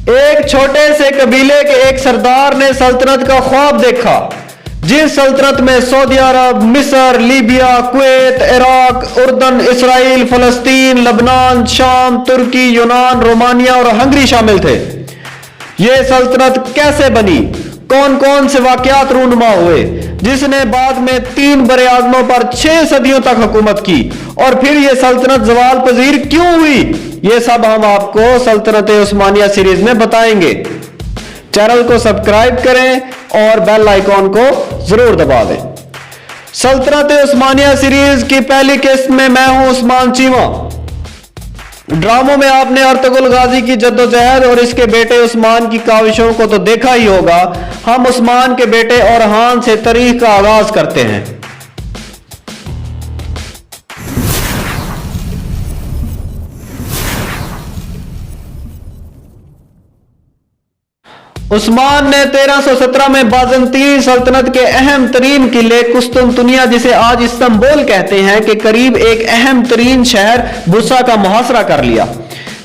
ایک چھوٹے سے قبیلے کے ایک سردار نے سلطنت کا خواب دیکھا، جس سلطنت میں سعودی عرب، مصر، لیبیا، کویت، عراق، اردن، اسرائیل، فلسطین، لبنان، شام، ترکی، یونان، رومانیہ اور ہنگری شامل تھے۔ یہ سلطنت کیسے بنی؟ کون کون سے واقعات رونما ہوئے، جس نے بعد میں 3 براعظموں پر 6 صدیوں تک حکومت کی، اور پھر یہ سلطنت زوال پذیر کیوں ہوئی؟ یہ سب ہم آپ کو سلطنت عثمانیہ سیریز میں بتائیں گے۔ چینل کو سبسکرائب کریں اور بیل آئیکن کو ضرور دبا دیں۔ سلطنت عثمانیہ سیریز کی پہلی قسط میں میں ہوں عثمان چیمہ۔ ڈراموں میں آپ نے ارطغرل غازی کی جدوجہد اور اس کے بیٹے عثمان کی کاوشوں کو تو دیکھا ہی ہوگا۔ ہم عثمان کے بیٹے اورحان سے تاریخ کا آغاز کرتے ہیں۔ عثمان نے 1317 میں بازنطین سلطنت کے اہم ترین قلعے قسطنطنیہ، جسے آج استنبول کہتے ہیں، کہ قریب ایک اہم ترین شہر برسا کا محاصرہ کر لیا۔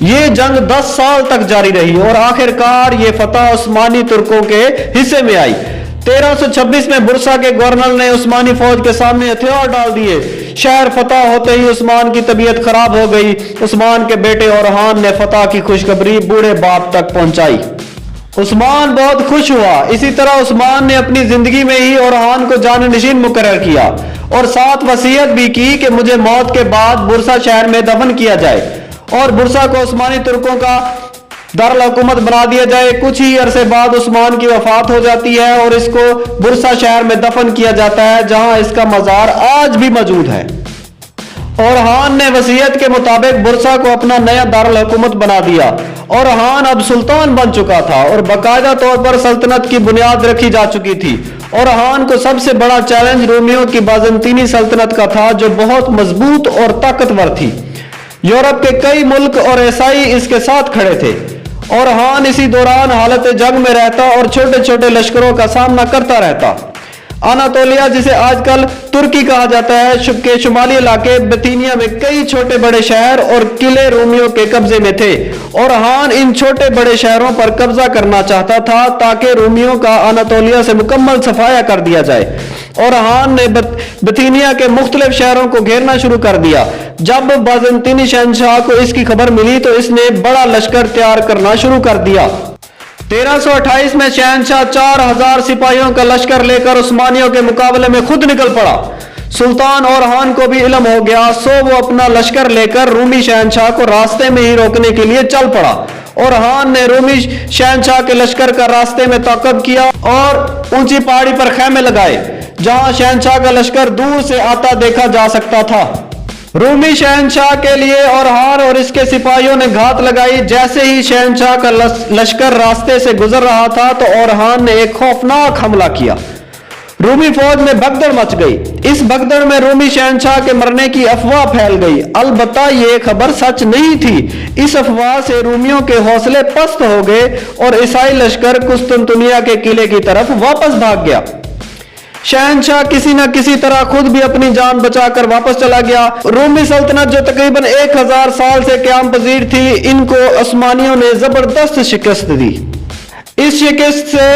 یہ جنگ 10 سال تک جاری رہی اور آخر کار یہ فتح عثمانی ترکوں کے حصے میں آئی۔ 1326 میں برسا کے گورنر نے عثمانی فوج کے سامنے ہتھیار ڈال دیے۔ شہر فتح ہوتے ہی عثمان کی طبیعت خراب ہو گئی۔ عثمان کے بیٹے اورحان نے فتح کی خوشخبری بوڑھے باپ تک پہنچائی۔ عثمان بہت خوش ہوا۔ اسی طرح عثمان نے اپنی زندگی میں ہی اورحان کو جانشین مقرر کیا اور ساتھ وصیت بھی کی کہ مجھے موت کے بعد برسا شہر میں دفن کیا جائے اور برسا کو عثمانی ترکوں کا دارالحکومت بنا دیا جائے۔ کچھ ہی عرصے بعد عثمان کی وفات ہو جاتی ہے اور اس کو برسا شہر میں دفن کیا جاتا ہے، جہاں اس کا مزار آج بھی موجود ہے۔ اورحان نے وصیت کے مطابق برسا کو اپنا نیا دارالحکومت بنا دیا۔ اورحان اب سلطان بن چکا تھا اور باقاعدہ طور پر سلطنت کی بنیاد رکھی جا چکی تھی۔ اورحان کو سب سے بڑا چیلنج رومیوں کی بازنطینی سلطنت کا تھا، جو بہت مضبوط اور طاقتور تھی۔ یورپ کے کئی ملک اور عیسائی اس کے ساتھ کھڑے تھے۔ اورحان اسی دوران حالت جنگ میں رہتا اور چھوٹے چھوٹے لشکروں کا سامنا کرتا رہتا۔ اناطولیہ، جسے آج کل ترکی کہا جاتا ہے، کے شمالی علاقے بتینیا میں کئی چھوٹے بڑے شہر اور قلعے رومیوں کے قبضے میں تھے۔ اورحان ان چھوٹے بڑے شہروں پر قبضہ کرنا چاہتا تھا تاکہ رومیوں کا اناطولیہ سے مکمل صفایا کر دیا جائے۔ اورحان نے بتینیا کے مختلف شہروں کو گھیرنا شروع کر دیا۔ جب بازنطینی شہنشاہ کو اس کی خبر ملی تو اس نے بڑا لشکر تیار کرنا شروع کر دیا۔ 1328 میں شہنشاہ 4000 سپاہیوں کا لشکر لے کر عثمانیوں کے مقابلے میں خود نکل پڑا۔ سلطان اورحان کو بھی علم ہو گیا، سو وہ اپنا لشکر لے کر رومی شہنشاہ کو راستے میں ہی روکنے کے لیے چل پڑا۔ اورحان نے رومی شہنشاہ کے لشکر کا راستے میں تعاقب کیا اور اونچی پہاڑی پر خیمے لگائے، جہاں شہنشاہ کا لشکر دور سے آتا دیکھا جا سکتا تھا۔ رومی شہنشاہ کے لیے اورحان اور اس کے سپاہیوں نے گھات لگائی۔ جیسے ہی شہنشاہ کا لشکر راستے سے گزر رہا تھا تو اورحان نے ایک خوفناک حملہ کیا۔ رومی فوج میں بھگدڑ مچ گئی۔ اس بھگدڑ میں رومی شہنشاہ کے مرنے کی افواہ پھیل گئی۔ البتہ یہ خبر سچ نہیں تھی۔ اس افواہ سے رومیوں کے حوصلے پست ہو گئے اور عیسائی لشکر قسطنطنیہ کے قلعے کی طرف واپس بھاگ گیا۔ شہنشاہ کسی نہ کسی طرح خود بھی اپنی جان بچا کر واپس چلا گیا۔ رومی سلطنت جو تقریباً 1000 سال سے قیام پذیر تھی، ان کو عثمانیوں نے زبردست شکست دی۔ اس شکست سے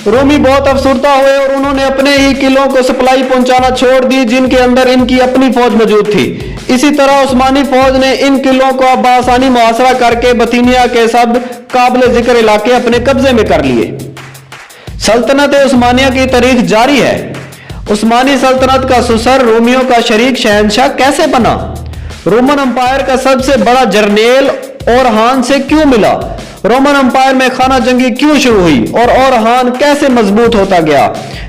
رومی بہت افسردہ ہوئے اور انہوں نے اپنے ہی قلعوں کو سپلائی پہنچانا چھوڑ دی، جن کے اندر ان کی اپنی فوج موجود تھی۔ اسی طرح عثمانی فوج نے ان قلعوں کو بآسانی محاصرہ کر کے بتینیا کے سب قابل ذکر علاقے اپنے قبضے میں کر لیے۔ سلطنت عثمانیہ کی تاریخ جاری ہے۔ عثمانی سلطنت کا سسر رومیوں کا شریک شہنشاہ کیسے بنا؟ رومن امپائر کا سب سے بڑا جرنیل اورحان سے کیوں ملا؟ رومن امپائر میں خانہ جنگی کیوں شروع ہوئی اور اورحان کیسے مضبوط ہوتا گیا؟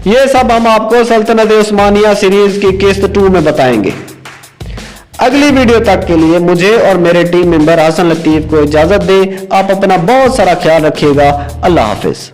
یہ سب ہم آپ کو سلطنت عثمانیہ سیریز کی قسط 2 میں بتائیں گے۔ اگلی ویڈیو تک کے لیے مجھے اور میرے ٹیم ممبر حسن لطیف کو اجازت دیں۔ آپ اپنا بہت سارا خیال رکھیے گا۔ اللہ حافظ۔